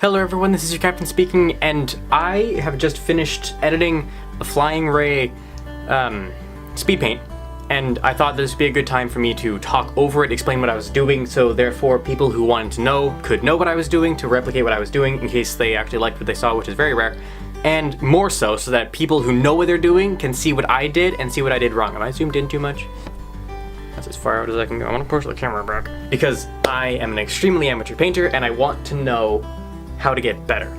Hello everyone, this is your captain speaking, and I have just finished editing a Flying Ray Speedpaint, and I thought this would be a good time for me to talk over it, explain what I was doing, so therefore people who wanted to know could know what I was doing, to replicate what I was doing in case they actually liked what they saw, which is very rare, and more so that people who know what they're doing can see what I did and see what I did wrong. Am I zoomed in too much? That's as far out as I can go. I want to push the camera back. Because I am an extremely amateur painter and I want to know how to get better.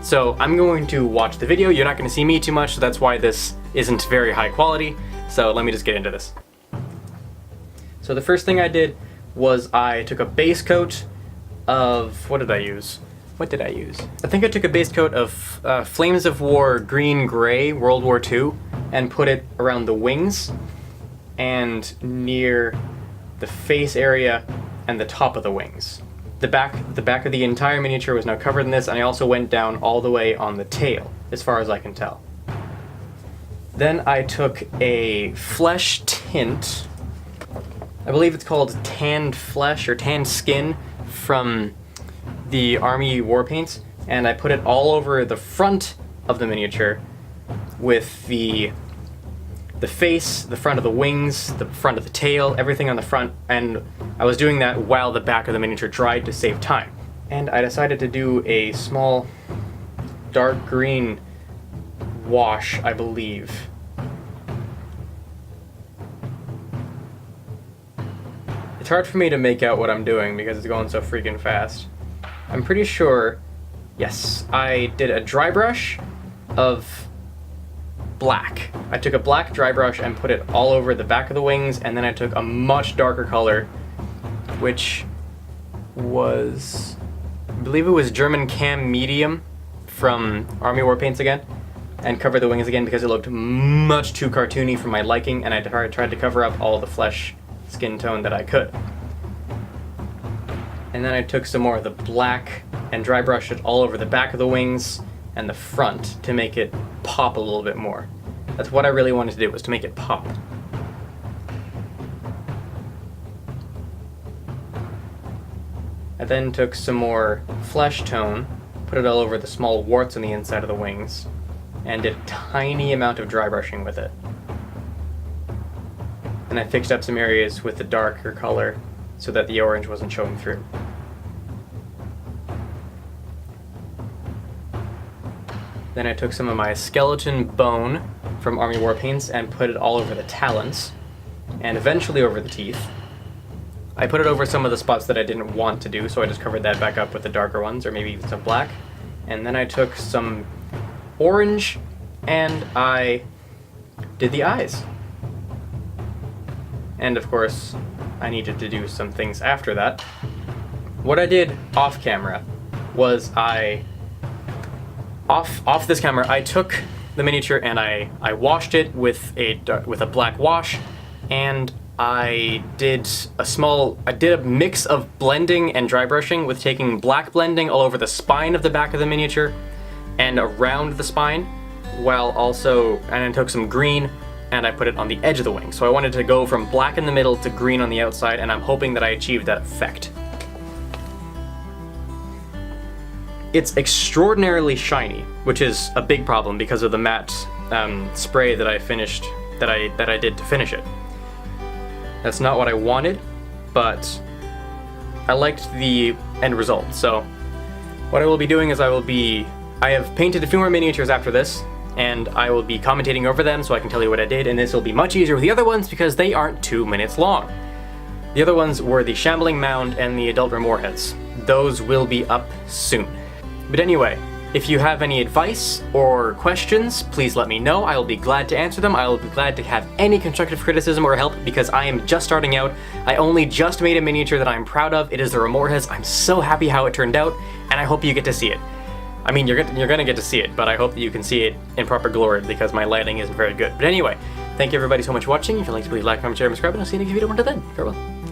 So I'm going to watch the video. You're not going to see me too much, so that's why this isn't very high quality. So let me just get into this. So the first thing I did was I took a base coat of, what did I use? I think I took a base coat of Flames of War Green Gray World War II and put it around the wings and near the face area and the top of the wings. The back of the entire miniature was now covered in this, and I also went down all the way on the tail, as far as I can tell. Then I took a flesh tint, I believe it's called tanned flesh or tanned skin from the Army war paints, and I put it all over the front of the miniature with the face, the front of the wings, the front of the tail, everything on the front, and I was doing that while the back of the miniature dried to save time. And I decided to do a small dark green wash, I believe. It's hard for me to make out what I'm doing because it's going so freaking fast. I'm pretty sure, yes, I did a dry brush of black. I took a black dry brush and put it all over the back of the wings, and then I took a much darker color, which was, I believe it was German Cam Medium from Army War Paints again, and covered the wings again because it looked much too cartoony for my liking, and I tried to cover up all the flesh skin tone that I could. And then I took some more of the black and dry brushed it all over the back of the wings and the front to make it pop a little bit more. That's what I really wanted to do, was to make it pop. I then took some more flesh tone, put it all over the small warts on the inside of the wings, and did a tiny amount of dry brushing with it. And I fixed up some areas with the darker color so that the orange wasn't showing through. Then I took some of my skeleton bone from Army War Paints and put it all over the talons, and eventually over the teeth. I put it over some of the spots that I didn't want to do, so I just covered that back up with the darker ones, or maybe even some black. And then I took some orange and I did the eyes. And of course, I needed to do some things after that. What I did off camera was off this camera, I took the miniature and I washed it with a black wash, and I did a mix of blending and dry brushing with taking black blending all over the spine of the back of the miniature and around the spine, and I took some green and I put it on the edge of the wing. So I wanted to go from black in the middle to green on the outside, and I'm hoping that I achieved that effect. It's extraordinarily shiny, which is a big problem because of the matte spray that I did to finish it. That's not what I wanted, but I liked the end result. So what I will be doing is I have painted a few more miniatures after this, and I will be commentating over them so I can tell you what I did, and this will be much easier with the other ones because they aren't 2 minutes long. The other ones were the Shambling Mound and the Adult Rim Warheads. Those will be up soon. But anyway, if you have any advice or questions, please let me know. I will be glad to answer them. I will be glad to have any constructive criticism or help because I am just starting out. I only just made a miniature that I'm proud of. It is the Rim Warheads. I'm so happy how it turned out, and I hope you get to see it. I mean, you're gonna get to see it, but I hope that you can see it in proper glory because my lighting isn't very good. But anyway, thank you everybody so much for watching. If you like to, please like, comment, share, and subscribe, and I'll see you next video. Until then, farewell.